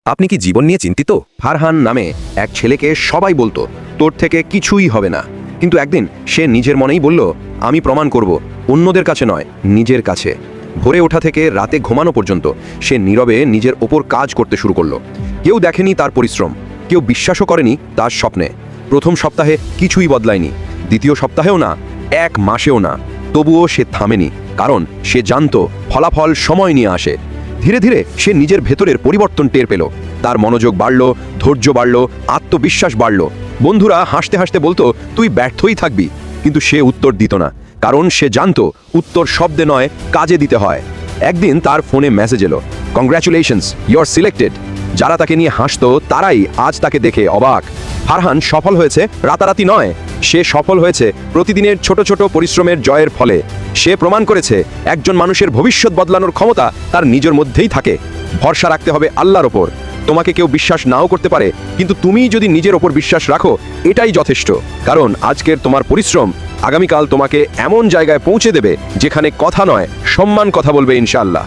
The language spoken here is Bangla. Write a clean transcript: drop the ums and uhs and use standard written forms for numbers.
আপনি কি জীবন নিয়ে চিন্তিত? ফারহান নামে এক ছেলেকে সবাই বলতো তোর থেকে কিছুই হবে না, কিন্তু একদিন সে নিজের মনেই বলল আমি প্রমাণ করব, অন্যদের কাছে নয়, নিজের কাছে। ভোরে ওঠা থেকে রাতে ঘুমানো পর্যন্ত সে নীরবে নিজের ওপর কাজ করতে শুরু করলো। কেউ দেখেনি তার পরিশ্রম, কেউ বিশ্বাসও করেনি তার স্বপ্নে। প্রথম সপ্তাহে কিছুই বদলায়নি, দ্বিতীয় সপ্তাহেও না, এক মাসেও না। তবুও সে থামেনি, কারণ সে জানতো ফলাফল সময় নিয়ে আসে। ধীরে ধীরে সে নিজের ভেতরের পরিবর্তন টের পেল। তার মনোযোগ বাড়ল, ধৈর্য বাড়ল, আত্মবিশ্বাস বাড়ল। বন্ধুরা হাসতে হাসতে বলতো তুই ব্যর্থই থাকবি, কিন্তু সে উত্তর দিত না, কারণ সে জানতো উত্তর শব্দে নয়, কাজে দিতে হয়। একদিন তার ফোনে মেসেজ এলো, কংগ্র্যাচুলেশনস, ইউ আর সিলেক্টেড। যারা তাকে নিয়ে হাসতো তারাই আজ তাকে দেখে অবাক। ফারহান সফল হয়েছে রাতারাতি নয়, সে সফল হয়েছে প্রতিদিনের ছোট ছোট পরিশ্রমের জয়ের ফলে। সে প্রমাণ করেছে একজন মানুষের ভবিষ্যৎ বদলানোর ক্ষমতা তার নিজের মধ্যেই থাকে। ভরসা রাখতে হবে আল্লাহর ওপর। তোমাকে কেউ বিশ্বাস নাও করতে পারে, কিন্তু তুমি যদি নিজের ওপর বিশ্বাস রাখো, এটাই যথেষ্ট। কারণ আজকের তোমার পরিশ্রম আগামীকাল তোমাকে এমন জায়গায় পৌঁছে দেবে যেখানে কথা নয়, সম্মান কথা বলবে ইনশাআল্লাহ।